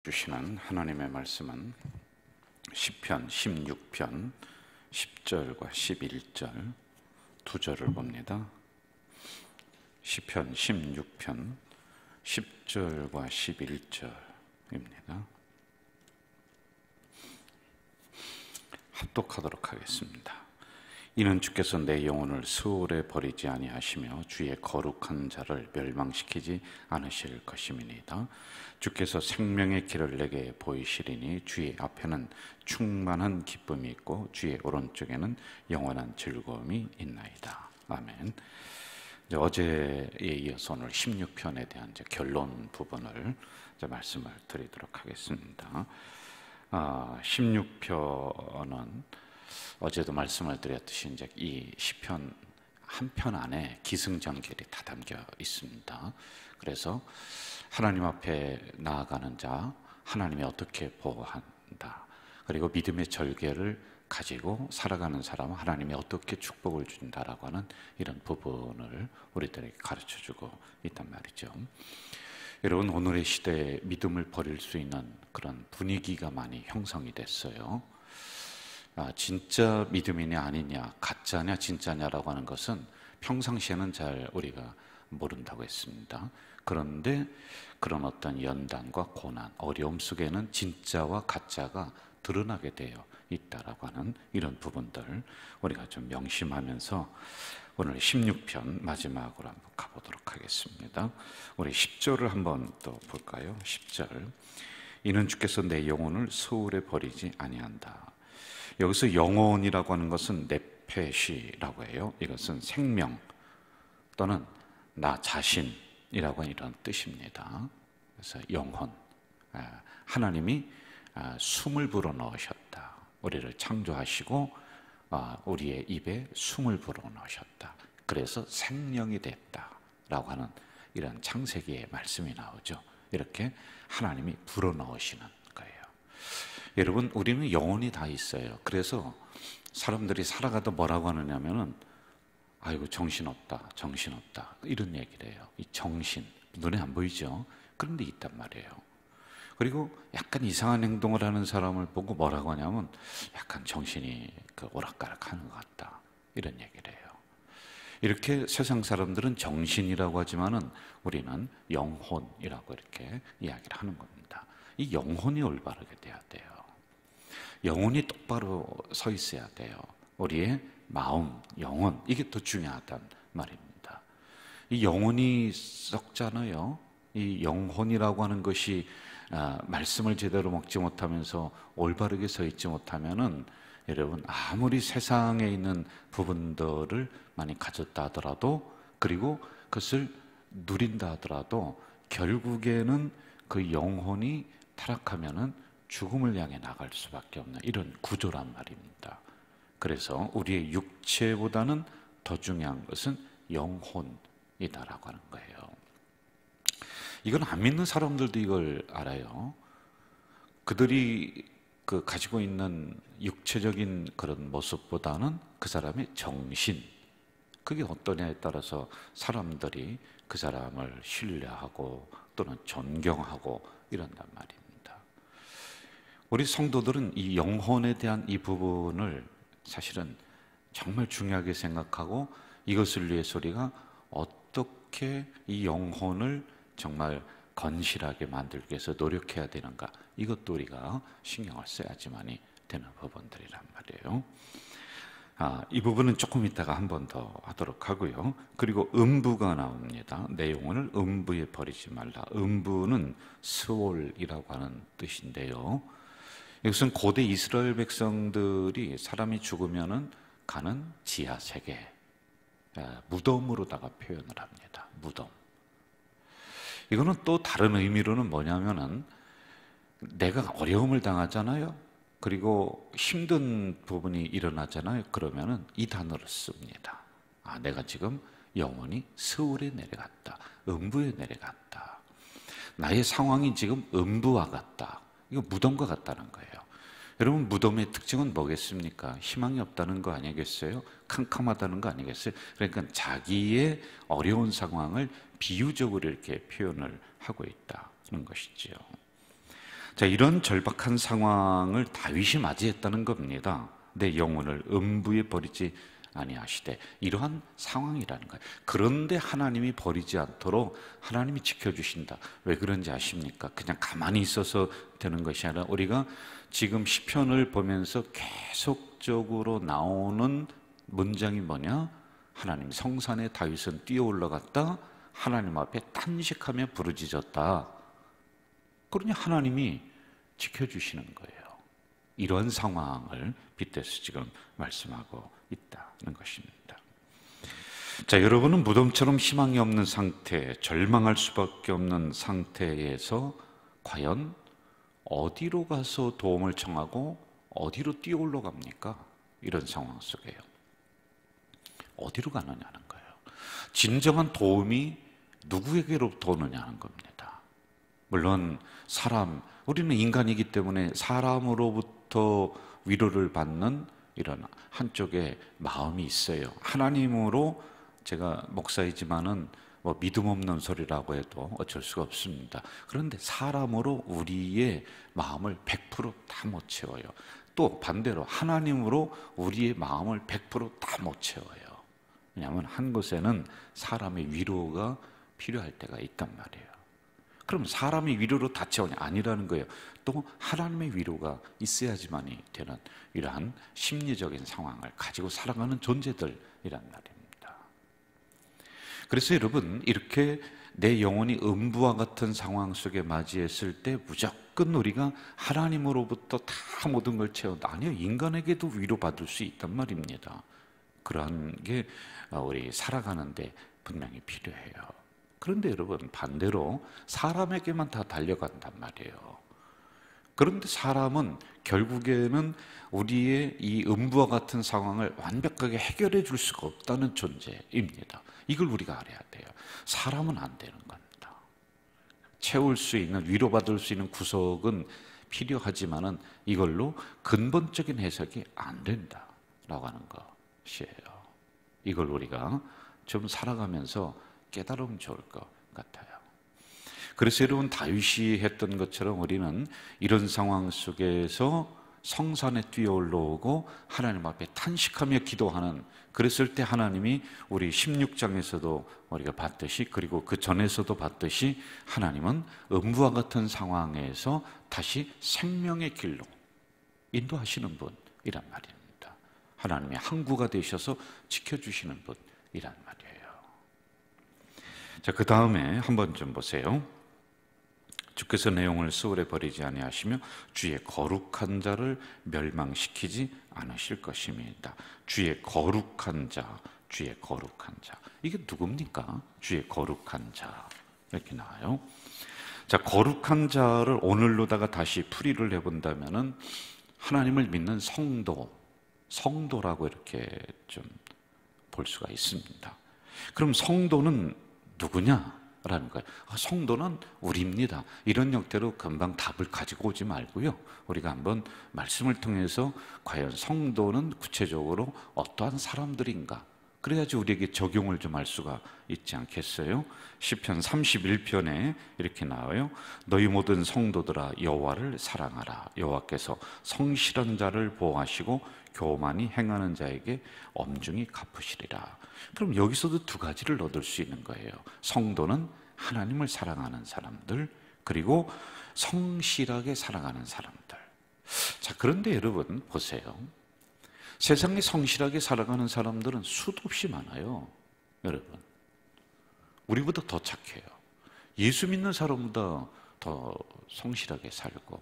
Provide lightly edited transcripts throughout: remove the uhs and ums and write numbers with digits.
주시는 하나님의 말씀은 시편 16편 10절과 11절 두 절을 봅니다. 시편 16편 10절과 11절입니다. 합독하도록 하겠습니다. 이는 주께서 내 영혼을 수월에 버리지 아니하시며 주의 거룩한 자를 멸망시키지 않으실 것임이니이다. 주께서 생명의 길을 내게 보이시리니 주의 앞에는 충만한 기쁨이 있고 주의 오른쪽에는 영원한 즐거움이 있나이다. 아멘. 어제에 이어서 오늘 16편에 대한 결론 부분을 말씀을 드리도록 하겠습니다. 16편은 어제도 말씀을 드렸듯이 이 시편 한 편 안에 기승전결이 다 담겨 있습니다. 그래서 하나님 앞에 나아가는 자, 하나님이 어떻게 보호한다. 그리고 믿음의 절개를 가지고 살아가는 사람은 하나님이 어떻게 축복을 준다라고 하는 이런 부분을 우리들에게 가르쳐주고 있단 말이죠. 여러분, 오늘의 시대에 믿음을 버릴 수 있는 그런 분위기가 많이 형성이 됐어요. 진짜 믿음이냐 아니냐, 가짜냐 진짜냐라고 하는 것은 평상시에는 잘 우리가 모른다고 했습니다. 그런데 그런 어떤 연단과 고난, 어려움 속에는 진짜와 가짜가 드러나게 되어 있다라고 하는 이런 부분들 우리가 좀 명심하면서 오늘 16편 마지막으로 한번 가보도록 하겠습니다. 우리 10절을 한번 또 볼까요? 10절. 이는 주께서 내 영혼을 소울에 버리지 아니한다. 여기서 영혼이라고 하는 것은 네페시라고 해요. 이것은 생명 또는 나 자신이라고 하는 이런 뜻입니다. 그래서 영혼, 하나님이 숨을 불어넣으셨다. 우리를 창조하시고 우리의 입에 숨을 불어넣으셨다. 그래서 생명이 됐다라고 하는 이런 창세기의 말씀이 나오죠. 이렇게 하나님이 불어넣으시는 거예요. 여러분, 우리는 영혼이 다 있어요. 그래서 사람들이 살아가다 뭐라고 하느냐면은 아이고 정신없다, 정신없다 이런 얘기를 해요. 이 정신, 눈에 안 보이죠? 그런데 있단 말이에요. 그리고 약간 이상한 행동을 하는 사람을 보고 뭐라고 하냐면 약간 정신이 오락가락하는 것 같다 이런 얘기를 해요. 이렇게 세상 사람들은 정신이라고 하지만은 우리는 영혼이라고 이렇게 이야기를 하는 겁니다. 이 영혼이 올바르게 돼야 돼요. 영혼이 똑바로 서 있어야 돼요. 우리의 마음, 영혼, 이게 더 중요하단 말입니다. 이 영혼이 썩잖아요. 이 영혼이라고 하는 것이 말씀을 제대로 먹지 못하면서 올바르게 서 있지 못하면은 여러분, 아무리 세상에 있는 부분들을 많이 가졌다 하더라도, 그리고 그것을 누린다 하더라도 결국에는 그 영혼이 타락하면은 죽음을 향해 나갈 수밖에 없는 이런 구조란 말입니다. 그래서 우리의 육체보다는 더 중요한 것은 영혼이다라고 하는 거예요. 이건 안 믿는 사람들도 이걸 알아요. 그들이 가지고 있는 육체적인 그런 모습보다는 그 사람의 정신, 그게 어떠냐에 따라서 사람들이 그 사람을 신뢰하고 또는 존경하고 이런단 말입니다. 우리 성도들은 이 영혼에 대한 이 부분을 사실은 정말 중요하게 생각하고 이것을 위해서 우리가 어떻게 이 영혼을 정말 건실하게 만들기 위해서 노력해야 되는가, 이것도 우리가 신경을 써야지만이 되는 부분들이란 말이에요. 이 부분은 조금 이따가 한 번 더 하도록 하고요. 그리고 음부가 나옵니다. 내 영혼을 음부에 버리지 말라. 음부는 스올이라고 하는 뜻인데요. 이것은 고대 이스라엘 백성들이 사람이 죽으면은 가는 지하 세계, 무덤으로다가 표현을 합니다. 무덤. 이거는 또 다른 의미로는 뭐냐면은 내가 어려움을 당하잖아요. 그리고 힘든 부분이 일어나잖아요. 그러면은 이 단어를 씁니다. 내가 지금 영원히 스올에 내려갔다. 음부에 내려갔다. 나의 상황이 지금 음부와 같다. 이거 무덤과 같다는 거예요. 여러분, 무덤의 특징은 뭐겠습니까? 희망이 없다는 거 아니겠어요? 캄캄하다는 거 아니겠어요? 그러니까 자기의 어려운 상황을 비유적으로 이렇게 표현을 하고 있다는 것이지요. 자, 이런 절박한 상황을 다윗이 맞이했다는 겁니다. 내 영혼을 음부에 버리지 아니하시되, 이러한 상황이라는 거예요. 그런데 하나님이 버리지 않도록 하나님이 지켜주신다. 왜 그런지 아십니까? 그냥 가만히 있어서 되는 것이 아니라 우리가 지금 시편을 보면서 계속적으로 나오는 문장이 뭐냐? 하나님 성산에 다윗은 뛰어 올라갔다 하나님 앞에 탄식하며 부르짖었다. 그러니 하나님이 지켜주시는 거예요. 이런 상황을 빗대서 지금 말씀하고 있다는 것입니다. 자, 여러분은 무덤처럼 희망이 없는 상태, 절망할 수밖에 없는 상태에서 과연 어디로 가서 도움을 청하고 어디로 뛰어 올라갑니까? 이런 상황 속에요. 어디로 가느냐는 거예요. 진정한 도움이 누구에게로부터 오느냐는 겁니다. 물론 우리는 인간이기 때문에 사람으로부터 위로를 받는 이런 한쪽에 마음이 있어요. 하나님으로, 제가 목사이지만은 뭐 믿음 없는 소리라고 해도 어쩔 수가 없습니다. 그런데 사람으로 우리의 마음을 100% 다 못 채워요. 또 반대로 하나님으로 우리의 마음을 100% 다 못 채워요. 왜냐하면 한 곳에는 사람의 위로가 필요할 때가 있단 말이에요. 그럼 사람이 위로로 다 채우냐? 아니라는 거예요. 또 하나님의 위로가 있어야지만이 되는 이러한 심리적인 상황을 가지고 살아가는 존재들이란 말입니다. 그래서 여러분, 이렇게 내 영혼이 음부와 같은 상황 속에 맞이했을 때 무조건 우리가 하나님으로부터 다 모든 걸 채운다. 아니요, 인간에게도 위로받을 수 있단 말입니다. 그러한 게 우리 살아가는데 분명히 필요해요. 그런데 여러분, 반대로 사람에게만 다 달려간단 말이에요. 그런데 사람은 결국에는 우리의 이 음부와 같은 상황을 완벽하게 해결해 줄 수가 없다는 존재입니다. 이걸 우리가 알아야 돼요. 사람은 안 되는 겁니다. 채울 수 있는, 위로받을 수 있는 구석은 필요하지만은 이걸로 근본적인 해석이 안 된다라고 하는 것이에요. 이걸 우리가 좀 살아가면서 깨달으면 좋을 것 같아요. 그래서 여러분, 다윗이 했던 것처럼 우리는 이런 상황 속에서 성산에 뛰어 올라오고 하나님 앞에 탄식하며 기도하는, 그랬을 때 하나님이 우리 16장에서도 우리가 봤듯이, 그리고 그 전에서도 봤듯이 하나님은 음부와 같은 상황에서 다시 생명의 길로 인도하시는 분이란 말입니다. 하나님의 항구가 되셔서 지켜주시는 분이란 말이에요. 자, 그 다음에 한번 좀 보세요. 주께서 내용을 소홀히 버리지 아니하시며 주의 거룩한 자를 멸망시키지 않으실 것입니다. 주의 거룩한 자, 주의 거룩한 자. 이게 누굽니까? 주의 거룩한 자. 이렇게 나와요. 자, 거룩한 자를 오늘로다가 다시 풀이를 해본다면은 하나님을 믿는 성도라고 이렇게 좀 볼 수가 있습니다. 그럼 성도는 누구냐라는 거예요. 성도는 우리입니다. 이런 형태로 금방 답을 가지고 오지 말고요. 우리가 한번 말씀을 통해서 과연 성도는 구체적으로 어떠한 사람들인가, 그래야지 우리에게 적용을 좀 할 수가 있지 않겠어요? 시편 31편에 이렇게 나와요. 너희 모든 성도들아 여호와를 사랑하라. 여호와께서 성실한 자를 보호하시고 교만히 행하는 자에게 엄중히 갚으시리라. 그럼 여기서도 두 가지를 얻을 수 있는 거예요. 성도는 하나님을 사랑하는 사람들, 그리고 성실하게 살아가는 사람들. 자, 그런데 여러분 보세요. 세상에 성실하게 살아가는 사람들은 수도 없이 많아요. 여러분, 우리보다 더 착해요. 예수 믿는 사람보다 더 성실하게 살고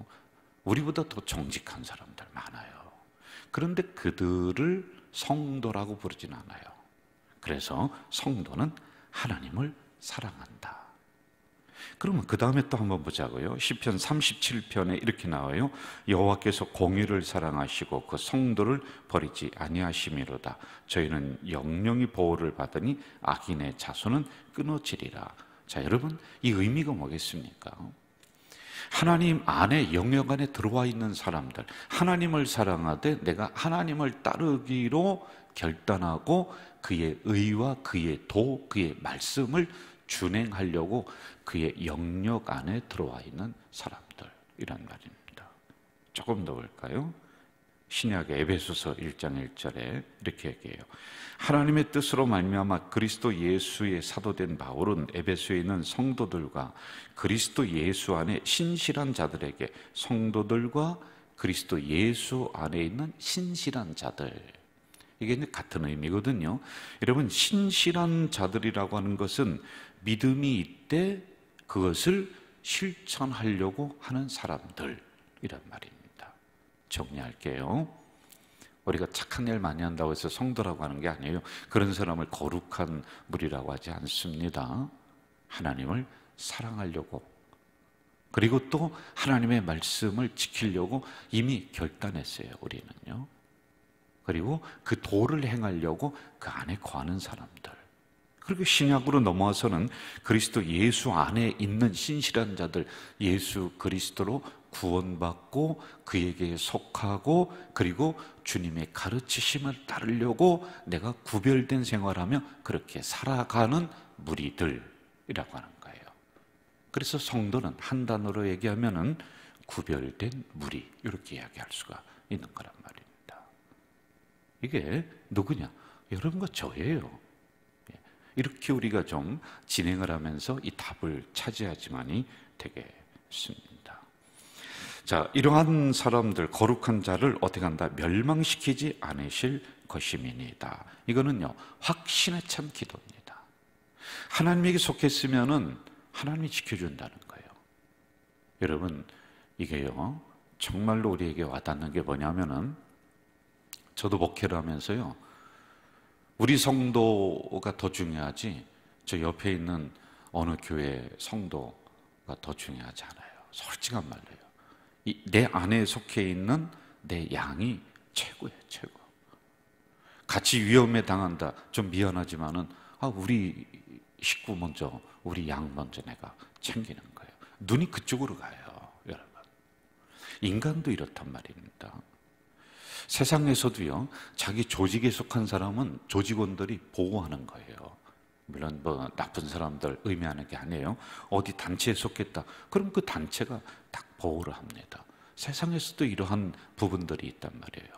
우리보다 더 정직한 사람들 많아요. 그런데 그들을 성도라고 부르진 않아요. 그래서 성도는 하나님을 사랑한다. 그러면 그 다음에 또 한번 보자고요. 시편 37편에 이렇게 나와요. 여호와께서 공의를 사랑하시고 그 성도를 버리지 아니하심이로다. 저희는 영영이 보호를 받으니 악인의 자손은 끊어지리라. 자, 여러분, 이 의미가 뭐겠습니까? 하나님 안에, 영역 안에 들어와 있는 사람들, 하나님을 사랑하되 내가 하나님을 따르기로 결단하고 그의 의와 그의 도, 그의 말씀을 준행하려고 그의 영역 안에 들어와 있는 사람들, 이란 말입니다. 조금 더 볼까요? 신약의 에베소서 1장 1절에 이렇게 얘기해요. 하나님의 뜻으로 말미암아 그리스도 예수의 사도된 바울은 에베소에 있는 성도들과 그리스도 예수 안에 신실한 자들에게, 성도들과 그리스도 예수 안에 있는 신실한 자들, 이게 이제 같은 의미거든요. 여러분, 신실한 자들이라고 하는 것은 믿음이 있되 그것을 실천하려고 하는 사람들이란 말입니다. 정리할게요. 우리가 착한 일 많이 한다고 해서 성도라고 하는 게 아니에요. 그런 사람을 거룩한 무리라고 하지 않습니다. 하나님을 사랑하려고, 그리고 또 하나님의 말씀을 지키려고 이미 결단했어요, 우리는요. 그리고 그 도를 행하려고 그 안에 거하는 사람들. 그리고 신약으로 넘어와서는 그리스도 예수 안에 있는 신실한 자들, 예수 그리스도로 구원받고 그에게 속하고 그리고 주님의 가르치심을 따르려고 내가 구별된 생활하며 그렇게 살아가는 무리들이라고 하는 거예요. 그래서 성도는 한 단어로 얘기하면은 구별된 무리, 이렇게 이야기할 수가 있는 거란 말입니다. 이게 누구냐? 여러분과 저예요. 이렇게 우리가 좀 진행을 하면서 이 답을 차지하지만이 되겠습니다. 자, 이러한 사람들, 거룩한 자를 어떻게 한다? 멸망시키지 않으실 것임이니이다. 이거는요, 확신에 찬 기도입니다. 하나님에게 속했으면은 하나님이 지켜준다는 거예요. 여러분, 이게요, 정말로 우리에게 와닿는 게 뭐냐면은, 저도 목회를 하면서요, 우리 성도가 더 중요하지 저 옆에 있는 어느 교회 성도가 더 중요하지 않아요. 솔직한 말로요. 내 안에 속해 있는 내 양이 최고예요, 최고. 같이 위험에 당한다, 좀 미안하지만은 우리 식구 먼저, 우리 양 먼저 내가 챙기는 거예요. 눈이 그쪽으로 가요, 여러분. 인간도 이렇단 말입니다. 세상에서도요, 자기 조직에 속한 사람은 조직원들이 보호하는 거예요. 물론 뭐 나쁜 사람들 의미하는 게 아니에요. 어디 단체에 속했다, 그럼 그 단체가 딱 보호를 합니다. 세상에서도 이러한 부분들이 있단 말이에요.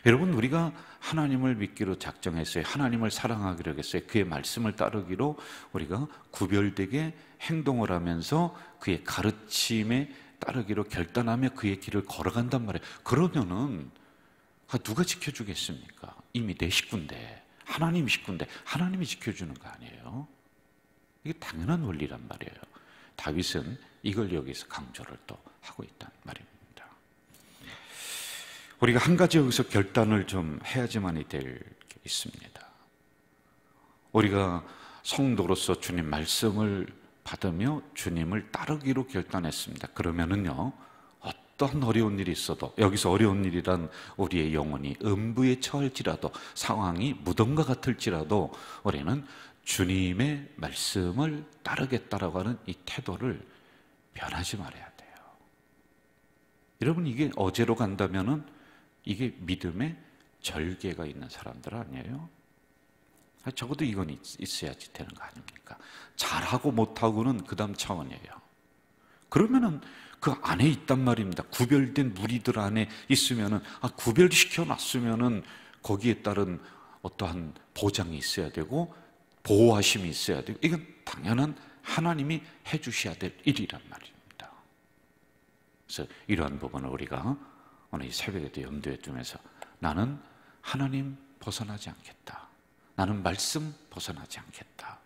여러분, 우리가 하나님을 믿기로 작정했어요. 하나님을 사랑하기로 했어요. 그의 말씀을 따르기로 우리가 구별되게 행동을 하면서 그의 가르침에 따르기로 결단하며 그의 길을 걸어간단 말이에요. 그러면은 누가 지켜주겠습니까? 이미 내 식구인데, 하나님 식구인데 하나님이 지켜주는 거 아니에요? 이게 당연한 원리란 말이에요. 다윗은 이걸 여기서 강조를 또 하고 있단 말입니다. 우리가 한 가지 여기서 결단을 좀 해야지만이 될 게 있습니다. 우리가 성도로서 주님 말씀을 받으며 주님을 따르기로 결단했습니다. 그러면은요, 어떤 어려운 일이 있어도, 여기서 어려운 일이란 우리의 영혼이 음부에 처할지라도, 상황이 무덤과 같을지라도 우리는 주님의 말씀을 따르겠다라고 하는 이 태도를 변하지 말아야 돼요. 여러분, 이게 어제로 간다면은 이게 믿음의 절개가 있는 사람들 아니에요? 적어도 이건 있어야지 되는 거 아닙니까? 잘하고 못하고는 그 다음 차원이에요. 그러면은 그 안에 있단 말입니다. 구별된 무리들 안에 있으면은, 구별시켜 놨으면은 거기에 따른 어떠한 보장이 있어야 되고 보호하심이 있어야 되고, 이건 당연한 하나님이 해주셔야 될 일이란 말입니다. 그래서 이러한 부분을 우리가 오늘 이 새벽에도 염두에 두면서, 나는 하나님 벗어나지 않겠다, 나는 말씀 벗어나지 않겠다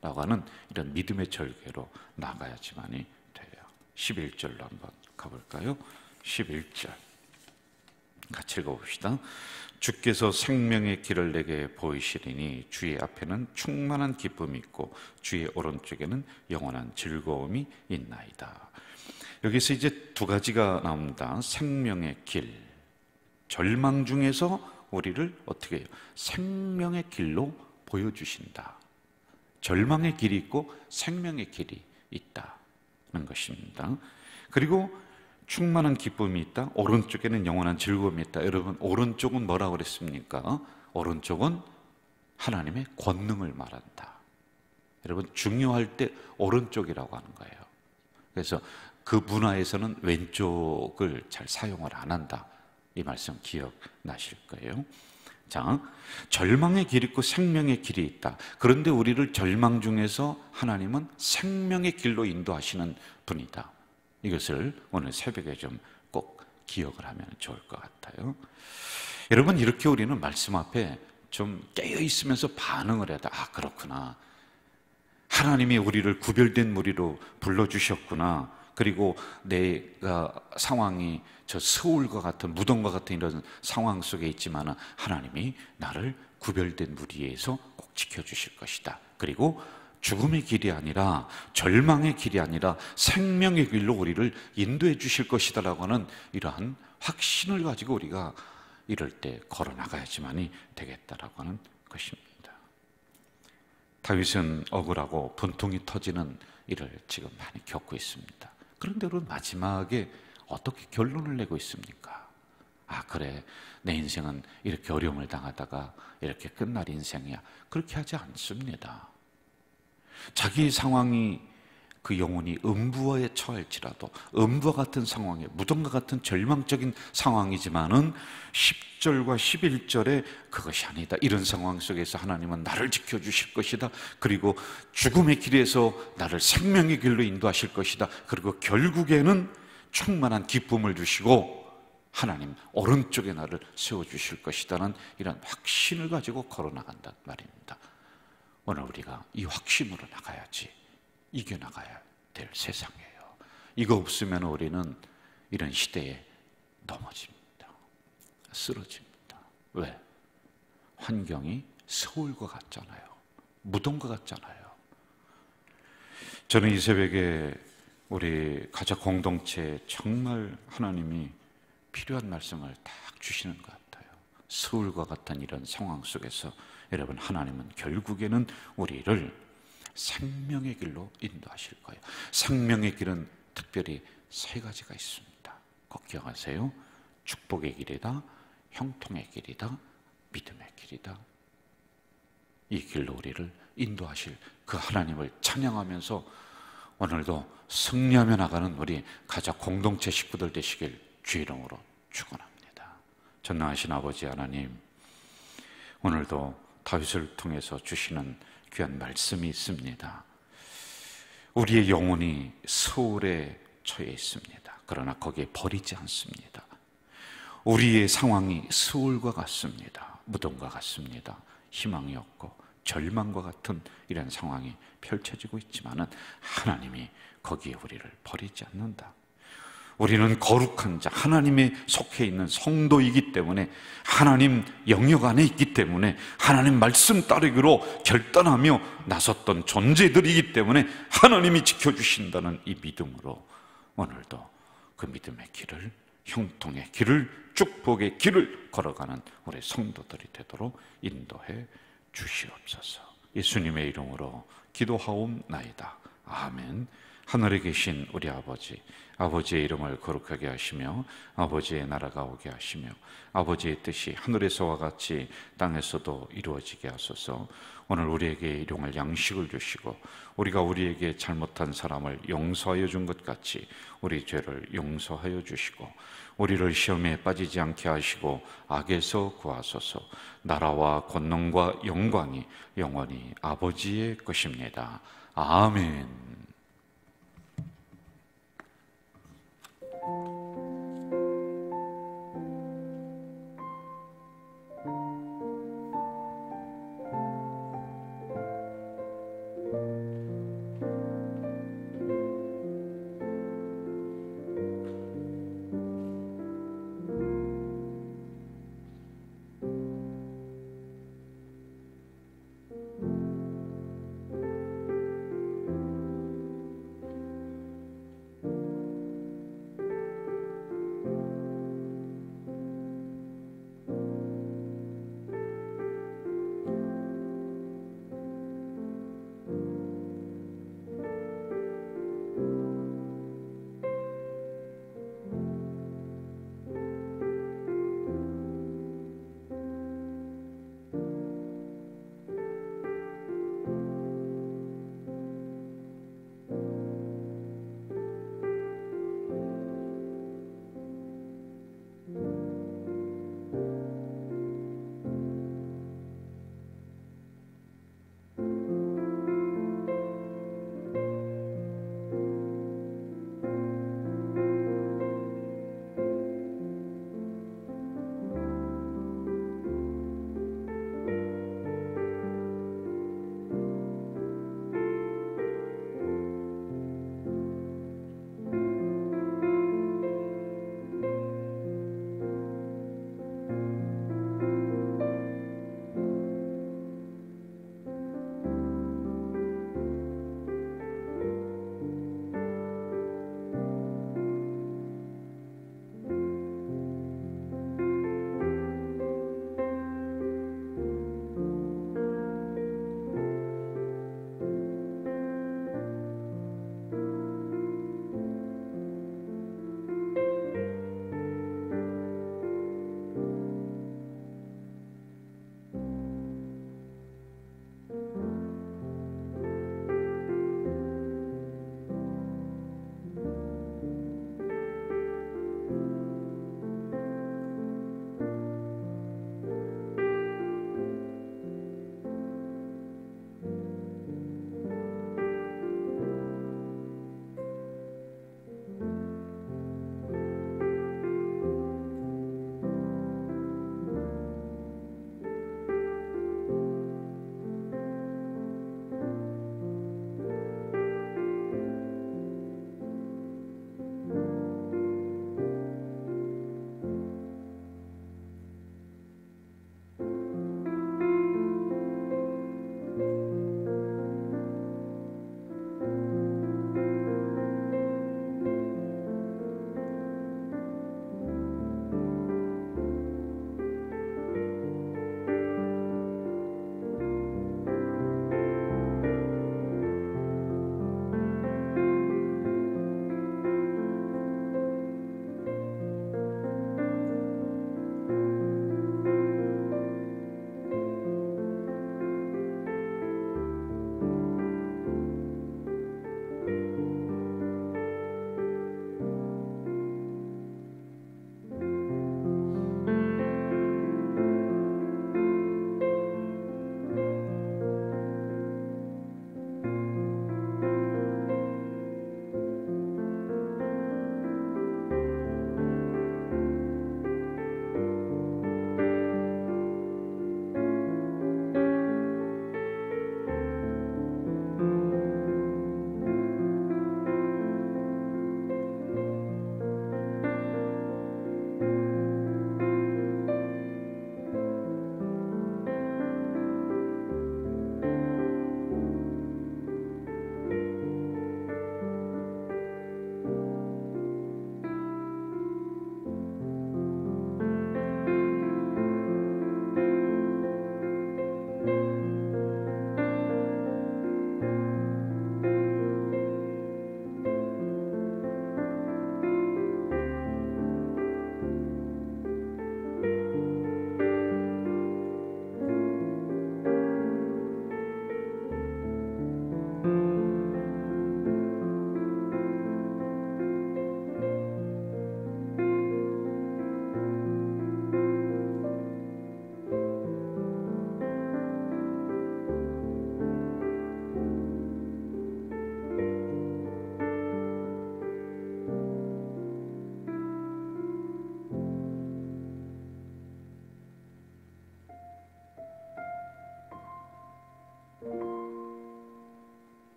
라고 하는 이런 믿음의 절개로 나가야지만이 돼요. 11절로 한번 가볼까요? 11절 같이 읽어봅시다. 주께서 생명의 길을 내게 보이시리니 주의 앞에는 충만한 기쁨이 있고 주의 오른쪽에는 영원한 즐거움이 있나이다. 여기서 이제 두 가지가 나옵니다. 생명의 길, 절망 중에서 우리를 어떻게 해요? 생명의 길로 보여주신다. 절망의 길이 있고 생명의 길이 있다는 것입니다. 그리고 충만한 기쁨이 있다. 오른쪽에는 영원한 즐거움이 있다. 여러분, 오른쪽은 뭐라고 그랬습니까? 오른쪽은 하나님의 권능을 말한다. 여러분, 중요할 때 오른쪽이라고 하는 거예요. 그래서 그 문화에서는 왼쪽을 잘 사용을 안 한다. 이 말씀 기억나실 거예요. 자, 절망의 길이 있고 생명의 길이 있다. 그런데 우리를 절망 중에서 하나님은 생명의 길로 인도하시는 분이다. 이것을 오늘 새벽에 좀 꼭 기억을 하면 좋을 것 같아요. 여러분, 이렇게 우리는 말씀 앞에 좀 깨어 있으면서 반응을 해야 돼. 아, 그렇구나. 하나님이 우리를 구별된 무리로 불러주셨구나. 그리고 내가 상황이 저 서울과 같은 무덤과 같은 이런 상황 속에 있지만 하나님이 나를 구별된 무리에서 꼭 지켜주실 것이다. 그리고 죽음의 길이 아니라 절망의 길이 아니라 생명의 길로 우리를 인도해 주실 것이다 라고 하는 이러한 확신을 가지고 우리가 이럴 때 걸어나가야지만이 되겠다라고 하는 것입니다. 다윗은 억울하고 분통이 터지는 일을 지금 많이 겪고 있습니다. 그런데 우리는 마지막에 어떻게 결론을 내고 있습니까? 아, 그래, 내 인생은 이렇게 어려움을 당하다가 이렇게 끝날 인생이야. 그렇게 하지 않습니다. 자기 상황이 그 영혼이 음부에 처할지라도 음부와 같은 상황에, 무덤과 같은 절망적인 상황이지만은 10절과 11절에 그것이 아니다. 이런 상황 속에서 하나님은 나를 지켜주실 것이다. 그리고 죽음의 길에서 나를 생명의 길로 인도하실 것이다. 그리고 결국에는 충만한 기쁨을 주시고 하나님 오른쪽에 나를 세워주실 것이다는 이런 확신을 가지고 걸어나간단 말입니다. 오늘 우리가 이 확신으로 나가야지 이겨나가야 될 세상이에요. 이거 없으면 우리는 이런 시대에 넘어집니다. 쓰러집니다. 왜? 환경이 서울과 같잖아요. 무덤과 같잖아요. 저는 이 새벽에 우리 가족 공동체에 정말 하나님이 필요한 말씀을 딱 주시는 것 같아요. 서울과 같은 이런 상황 속에서 여러분, 하나님은 결국에는 우리를 생명의 길로 인도하실 거예요. 생명의 길은 특별히 세 가지가 있습니다. 꼭 기억하세요. 축복의 길이다, 형통의 길이다, 믿음의 길이다. 이 길로 우리를 인도하실 그 하나님을 찬양하면서 오늘도 승리하며 나가는 우리 가족 공동체 식구들 되시길 주의 이름으로 축원합니다. 전능하신 아버지 하나님, 오늘도 다윗을 통해서 주시는 귀한 말씀이 있습니다. 우리의 영혼이 서울에 처해 있습니다. 그러나 거기에 버리지 않습니다. 우리의 상황이 서울과 같습니다. 무덤과 같습니다. 희망이 없고 절망과 같은 이런 상황이 펼쳐지고 있지만은 하나님이 거기에 우리를 버리지 않는다. 우리는 거룩한 자, 하나님에 속해 있는 성도이기 때문에, 하나님 영역 안에 있기 때문에, 하나님 말씀 따르기로 결단하며 나섰던 존재들이기 때문에 하나님이 지켜주신다는 이 믿음으로 오늘도 그 믿음의 길을, 형통의 길을, 축복의 길을 걸어가는 우리 성도들이 되도록 인도해 주시옵소서. 예수님의 이름으로 기도하옵나이다. 아멘. 하늘에 계신 우리 아버지, 아버지의 이름을 거룩하게 하시며 아버지의 나라가 오게 하시며 아버지의 뜻이 하늘에서와 같이 땅에서도 이루어지게 하소서. 오늘 우리에게 일용할 양식을 주시고 우리가 우리에게 잘못한 사람을 용서하여 준 것 같이 우리 죄를 용서하여 주시고 우리를 시험에 빠지지 않게 하시고 악에서 구하소서. 나라와 권능과 영광이 영원히 아버지의 것입니다. 아멘.